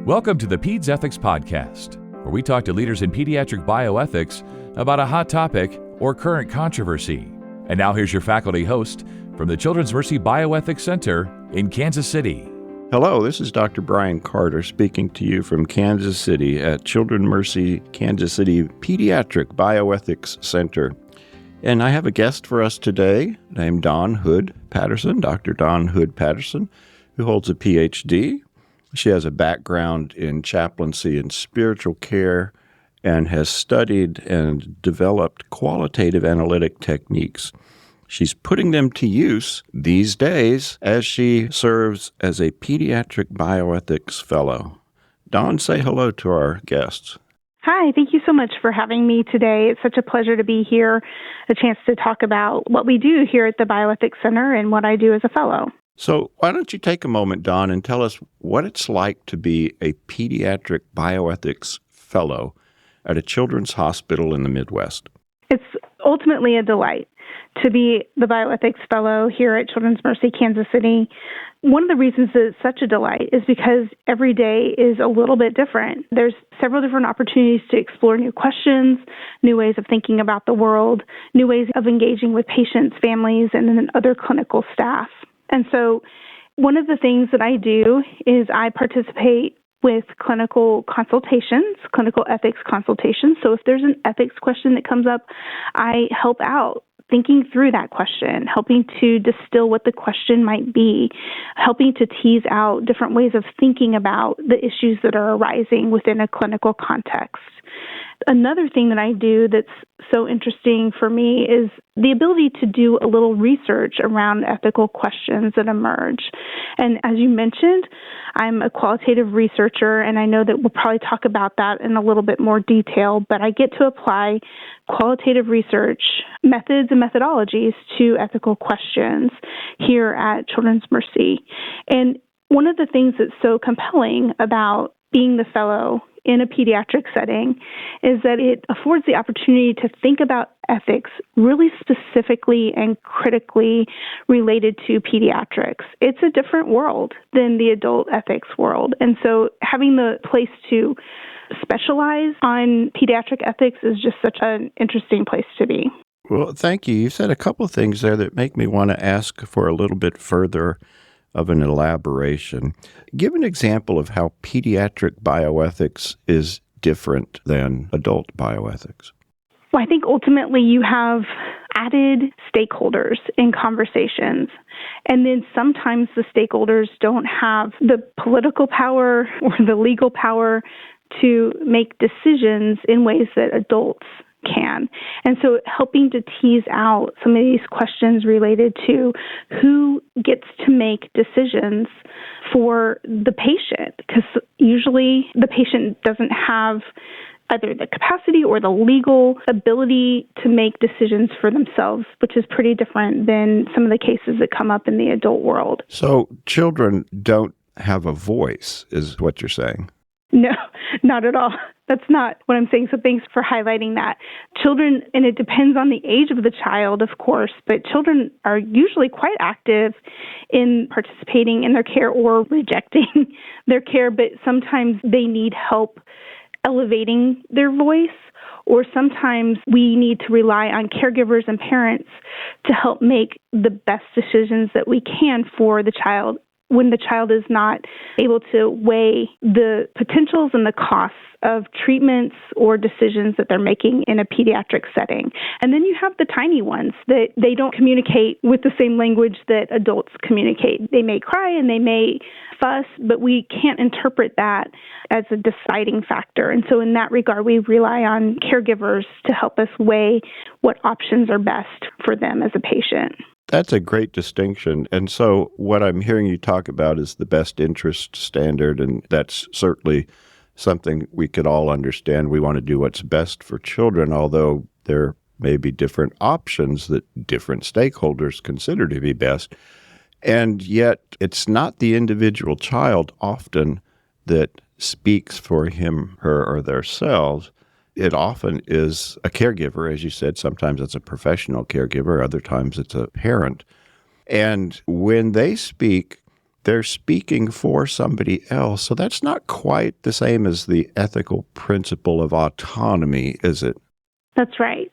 Welcome to the Peds Ethics Podcast, where we talk to leaders in pediatric bioethics about a hot topic or current controversy. And now here's your faculty host from the Children's Mercy Bioethics Center in Kansas City. Hello, this is Dr. Brian Carter speaking to you from Kansas City at Children's Mercy Kansas City Pediatric Bioethics Center. And I have a guest for us today named Dawn Hood Patterson, Dr. Dawn Hood Patterson, who holds a PhD. She has a background in chaplaincy and spiritual care and has studied and developed qualitative analytic techniques. She's putting them to use these days as she serves as a pediatric bioethics fellow. Dawn, say hello to our guests. Hi, thank you so much for having me today. It's such a pleasure to be here, a chance to talk about what we do here at the Bioethics Center and what I do as a fellow. So why don't you take a moment, Dawn, and tell us what it's like to be a pediatric bioethics fellow at a children's hospital in the Midwest. It's ultimately a delight to be the bioethics fellow here at Children's Mercy Kansas City. One of the reasons that it's such a delight is because every day is a little bit different. There's several different opportunities to explore new questions, new ways of thinking about the world, new ways of engaging with patients, families, and then other clinical staff. And so one of the things that I do is I participate with clinical consultations, clinical ethics consultations. So if there's an ethics question that comes up, I help out thinking through that question, helping to distill what the question might be, helping to tease out different ways of thinking about the issues that are arising within a clinical context. Another thing that I do that's so interesting for me is the ability to do a little research around ethical questions that emerge. And as you mentioned, I'm a qualitative researcher, and I know that we'll probably talk about that in a little bit more detail, but I get to apply qualitative research methods and methodologies to ethical questions here at Children's Mercy. And one of the things that's so compelling about being the fellow in a pediatric setting is that it affords the opportunity to think about ethics really specifically and critically related to pediatrics. It's a different world than the adult ethics world. And so having the place to specialize on pediatric ethics is just such an interesting place to be. Well, thank you. You said a couple of things there that make me want to ask for a little bit further of an elaboration. Give an example of how pediatric bioethics is different than adult bioethics. Well, I think ultimately you have added stakeholders in conversations. And then sometimes the stakeholders don't have the political power or the legal power to make decisions in ways that adults can. And so helping to tease out some of these questions related to who gets to make decisions for the patient, because usually the patient doesn't have either the capacity or the legal ability to make decisions for themselves, which is pretty different than some of the cases that come up in the adult world. So children don't have a voice, is what you're saying? No, not at all. That's not what I'm saying. So thanks for highlighting that. Children, and it depends on the age of the child, of course, but children are usually quite active in participating in their care or rejecting their care, but sometimes they need help elevating their voice, or sometimes we need to rely on caregivers and parents to help make the best decisions that we can for the child when the child is not able to weigh the potentials and the costs of treatments or decisions that they're making in a pediatric setting. And then you have the tiny ones that they don't communicate with the same language that adults communicate. They may cry and they may fuss, but we can't interpret that as a deciding factor. And so in that regard, we rely on caregivers to help us weigh what options are best for them as a patient. That's a great distinction. And so what I'm hearing you talk about is the best interest standard, and that's certainly something we could all understand. We want to do what's best for children, although there may be different options that different stakeholders consider to be best. And yet it's not the individual child often that speaks for him, her, or themselves. It often is a caregiver, as you said. Sometimes it's a professional caregiver. Other times it's a parent. And when they speak, they're speaking for somebody else. So that's not quite the same as the ethical principle of autonomy, is it? That's right.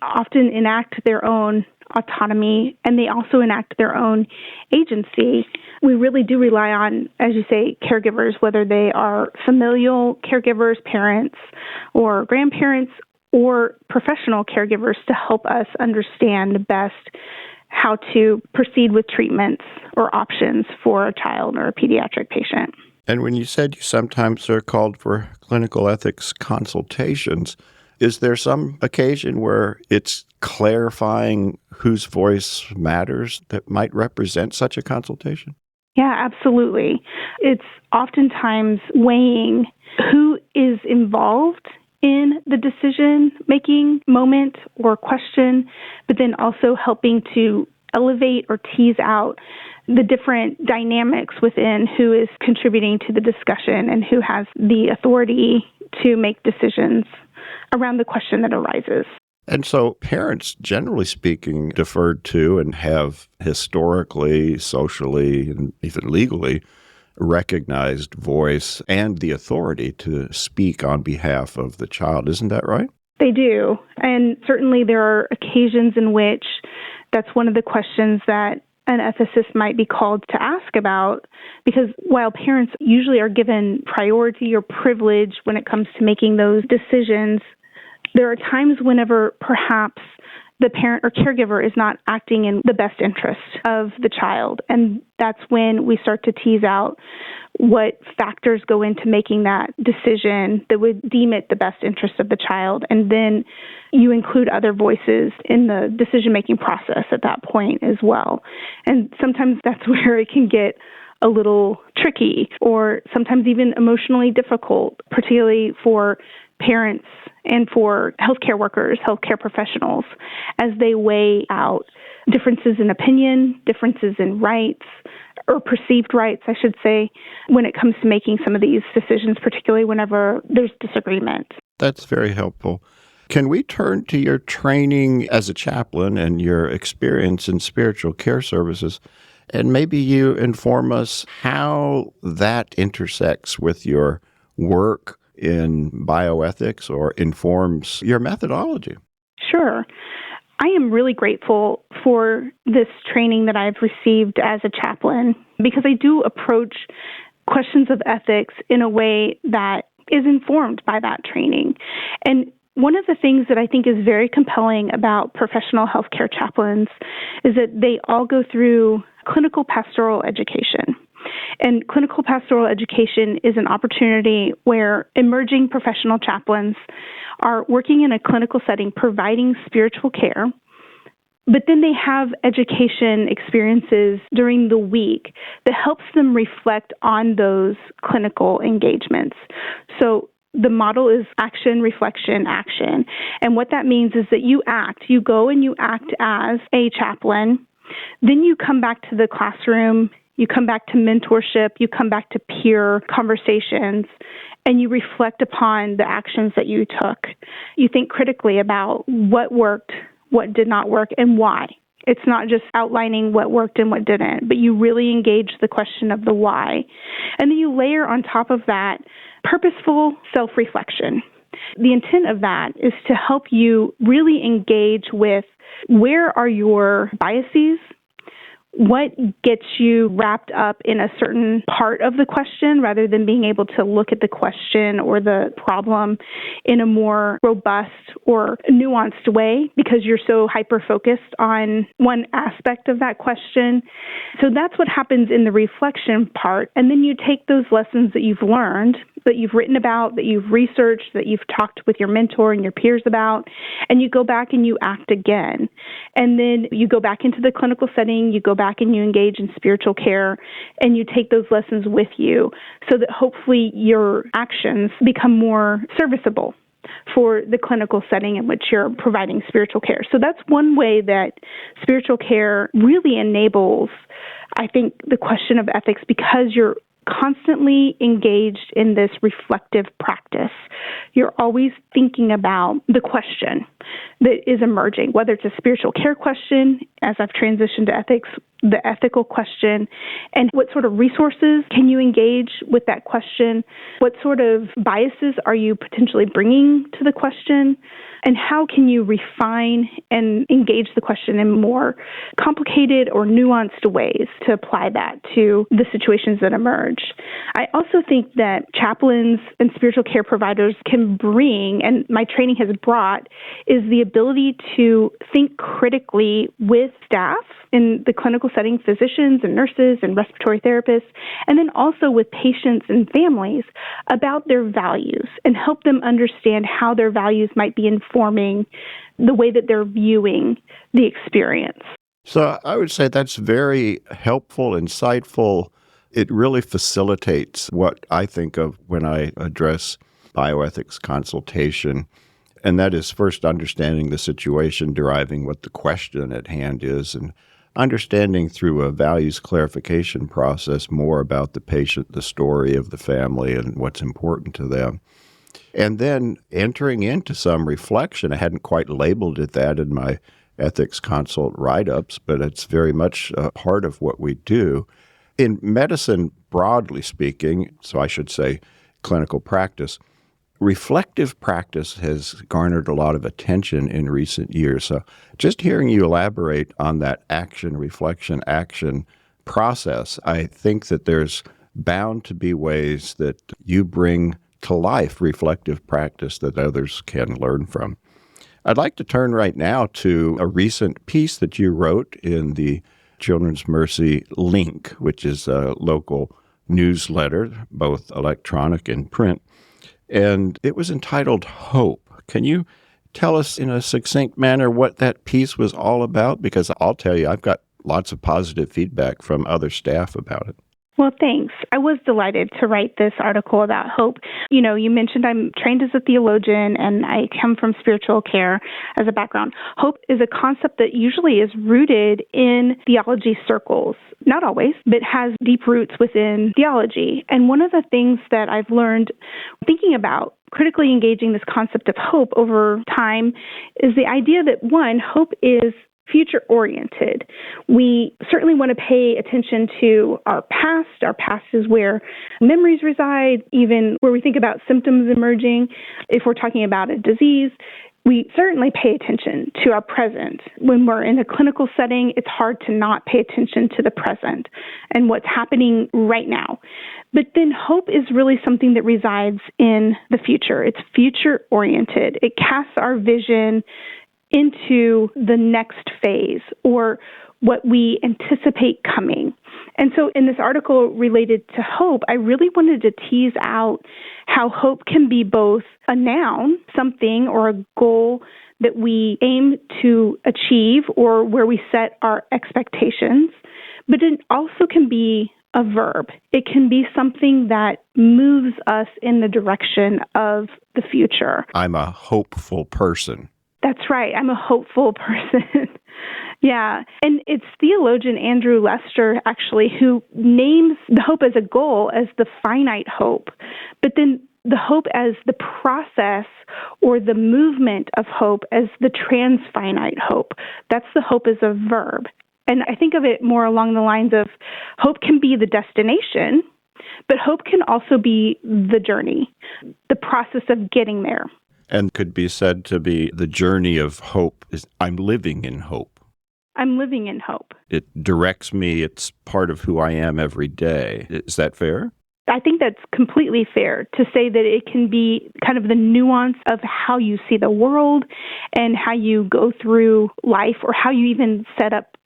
Often enact their own autonomy, and they also enact their own agency. We really do rely on, as you say, caregivers, whether they are familial caregivers, parents, or grandparents, or professional caregivers, to help us understand best how to proceed with treatments or options for a child or a pediatric patient. And when you said you sometimes are called for clinical ethics consultations, is there some occasion where it's clarifying whose voice matters that might represent such a consultation? Yeah, absolutely. It's oftentimes weighing who is involved in the decision-making moment or question, but then also helping to elevate or tease out the different dynamics within who is contributing to the discussion and who has the authority to make decisions around the question that arises. And so parents, generally speaking, deferred to and have historically, socially, and even legally recognized voice and the authority to speak on behalf of the child. Isn't that right? They do. And certainly there are occasions in which that's one of the questions that an ethicist might be called to ask about, because while parents usually are given priority or privilege when it comes to making those decisions, there are times whenever perhaps the parent or caregiver is not acting in the best interest of the child. And that's when we start to tease out what factors go into making that decision that would deem it the best interest of the child. And then you include other voices in the decision-making process at that point as well. And sometimes that's where it can get a little tricky or sometimes even emotionally difficult, particularly for parents and for healthcare workers, healthcare professionals, as they weigh out differences in opinion, differences in rights, or perceived rights, I should say, when it comes to making some of these decisions, particularly whenever there's disagreement. That's very helpful. Can we turn to your training as a chaplain and your experience in spiritual care services? And maybe you inform us how that intersects with your work in bioethics or informs your methodology. Sure. I am really grateful for this training that I've received as a chaplain because I do approach questions of ethics in a way that is informed by that training. And one of the things that I think is very compelling about professional healthcare chaplains is that they all go through clinical pastoral education. And clinical pastoral education is an opportunity where emerging professional chaplains are working in a clinical setting providing spiritual care, but then they have education experiences during the week that helps them reflect on those clinical engagements. So the model is action, reflection, action. And what that means is that you go and you act as a chaplain, then you come back to the classroom, you come back to mentorship, you come back to peer conversations, and you reflect upon the actions that you took. You think critically about what worked, what did not work, and why. It's not just outlining what worked and what didn't, but you really engage the question of the why. And then you layer on top of that purposeful self-reflection. The intent of that is to help you really engage with where are your biases, what gets you wrapped up in a certain part of the question rather than being able to look at the question or the problem in a more robust or nuanced way because you're so hyper-focused on one aspect of that question. So that's what happens in the reflection part. And then you take those lessons that you've learned, that you've written about, that you've researched, that you've talked with your mentor and your peers about, and you go back and you act again. And then you go back into the clinical setting, you go back and you engage in spiritual care, and you take those lessons with you so that hopefully your actions become more serviceable for the clinical setting in which you're providing spiritual care. So that's one way that spiritual care really enables, I think, the question of ethics because you're constantly engaged in this reflective practice. you're always thinking about the question that is emerging, whether it's a spiritual care question, as I've transitioned to ethics, the ethical question, and what sort of resources can you engage with that question? What sort of biases are you potentially bringing to the question? And how can you refine and engage the question in more complicated or nuanced ways to apply that to the situations that emerge? I also think that chaplains and spiritual care providers can bring, and my training has brought, is the ability to think critically with staff in the clinical setting, physicians and nurses and respiratory therapists, and then also with patients and families about their values and help them understand how their values might be informing the way that they're viewing the experience. So I would say that's very helpful, insightful. It really facilitates what I think of when I address bioethics consultation. And that is first understanding the situation, deriving what the question at hand is, and understanding through a values clarification process more about the patient, the story of the family, and what's important to them. And then entering into some reflection. I hadn't quite labeled it that in my ethics consult write-ups, but it's very much a part of what we do. In medicine, broadly speaking, so I should say clinical practice, reflective practice has garnered a lot of attention in recent years. So just hearing you elaborate on that action, reflection, action process, I think that there's bound to be ways that you bring to life reflective practice that others can learn from. I'd like to turn right now to a recent piece that you wrote in the Children's Mercy Link, which is a local newsletter, both electronic and print. And it was entitled Hope. Can you tell us in a succinct manner what that piece was all about? Because I'll tell you, I've got lots of positive feedback from other staff about it. Well, thanks. I was delighted to write this article about hope. You know, you mentioned I'm trained as a theologian and I come from spiritual care as a background. Hope is a concept that usually is rooted in theology circles. Not always, but has deep roots within theology. And one of the things that I've learned thinking about critically engaging this concept of hope over time is the idea that, one, hope is future-oriented. We certainly want to pay attention to our past. Our past is where memories reside, even where we think about symptoms emerging. If we're talking about a disease, we certainly pay attention to our present. When we're in a clinical setting, it's hard to not pay attention to the present and what's happening right now. But then hope is really something that resides in the future. It's future-oriented. It casts our vision into the next phase or what we anticipate coming. And so in this article related to hope, I really wanted to tease out how hope can be both a noun, something or a goal that we aim to achieve or where we set our expectations, but it also can be a verb. It can be something that moves us in the direction of the future. I'm a hopeful person. That's right. I'm a hopeful person. Yeah. And it's theologian Andrew Lester, actually, who names the hope as a goal as the finite hope, but then the hope as the process or the movement of hope as the transfinite hope. That's the hope as a verb. And I think of it more along the lines of hope can be the destination, but hope can also be the journey, the process of getting there. And could be said to be the journey of hope is I'm living in hope. I'm living in hope. It directs me. It's part of who I am every day. Is that fair? I think that's completely fair to say that it can be kind of the nuance of how you see the world and how you go through life or how you even set up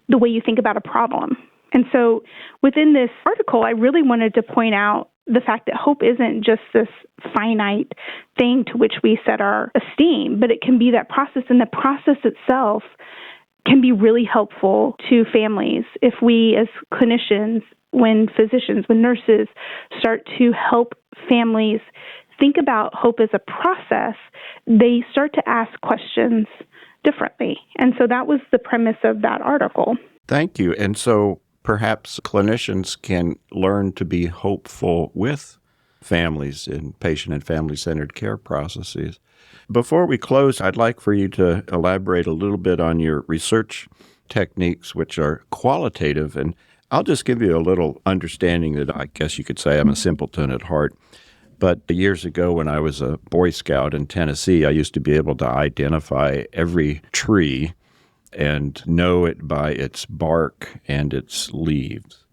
the way you think about a problem. And so within this article, I really wanted to point out the fact that hope isn't just this finite thing to which we set our esteem, but it can be that process, and the process itself can be really helpful to families if we as clinicians, when physicians, when nurses start to help families think about hope as a process, they start to ask questions differently. And so that was the premise of that article. Thank you. And so perhaps clinicians can learn to be hopeful with families in patient and family-centered care processes. Before we close, I'd like for you to elaborate a little bit on your research techniques, which are qualitative. And I'll just give you a little understanding that I guess you could say I'm a simpleton at heart. But years ago when I was a Boy Scout in Tennessee, I used to be able to identify every tree and know it by its bark and its leaves.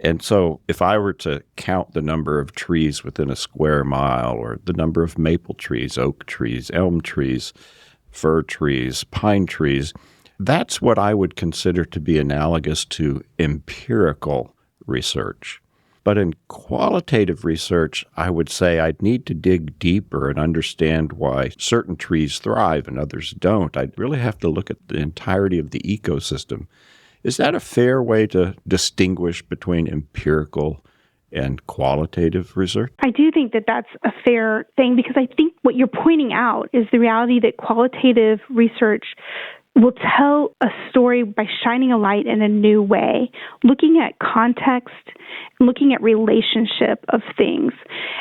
And so if I were to count the number of trees within a square mile, or the number of maple trees, oak trees, elm trees, fir trees, pine trees, that's what I would consider to be analogous to empirical research. But in qualitative research, I would say I'd need to dig deeper and understand why certain trees thrive and others don't. I'd really have to look at the entirety of the ecosystem. Is that a fair way to distinguish between empirical and qualitative research? I do think that that's a fair thing, because I think what you're pointing out is the reality that qualitative research will tell a story by shining a light in a new way, looking at context, looking at relationship of things.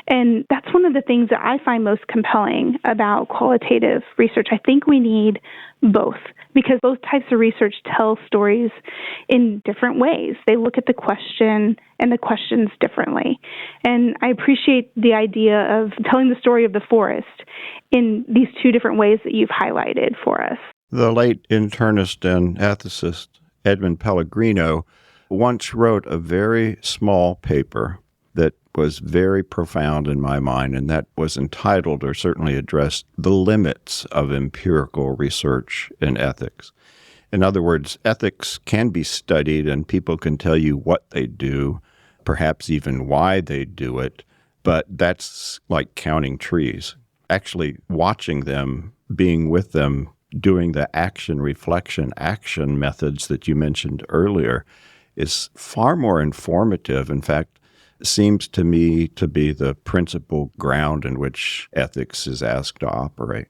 And that's one of the things that I find most compelling about qualitative research. I think we need both, because both types of research tell stories in different ways. They look at the question and the questions differently. And I appreciate the idea of telling the story of the forest in these two different ways that you've highlighted for us. The late internist and ethicist Edmund Pellegrino once wrote a very small paper that was very profound in my mind, and that was entitled, or certainly addressed, The Limits of Empirical Research in Ethics. In other words, ethics can be studied and people can tell you what they do, perhaps even why they do it, but that's like counting trees. Actually watching them, being with them, doing the action, reflection, action methods that you mentioned earlier is far more informative. In fact, seems to me to be the principal ground in which ethics is asked to operate.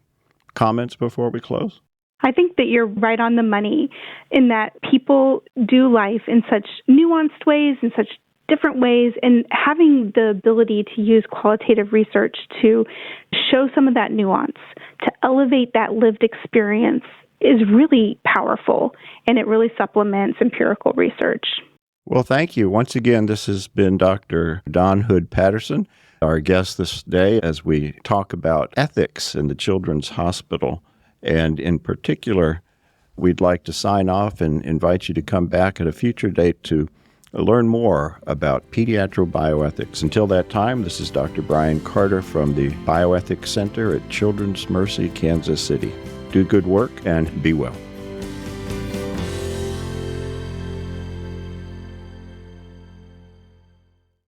Comments before we close? I think that you're right on the money in that people do life in such nuanced ways, in such different ways, and having the ability to use qualitative research to show some of that nuance, to elevate that lived experience, is really powerful, and it really supplements empirical research. Well, thank you. Once again, this has been Dr. Dawn Hood Patterson, our guest this day, as we talk about ethics in the Children's Hospital. And in particular, we'd like to sign off and invite you to come back at a future date to learn more about pediatric bioethics. Until that time, this is Dr. Brian Carter from the Bioethics Center at Children's Mercy, Kansas City. Do good work and be well.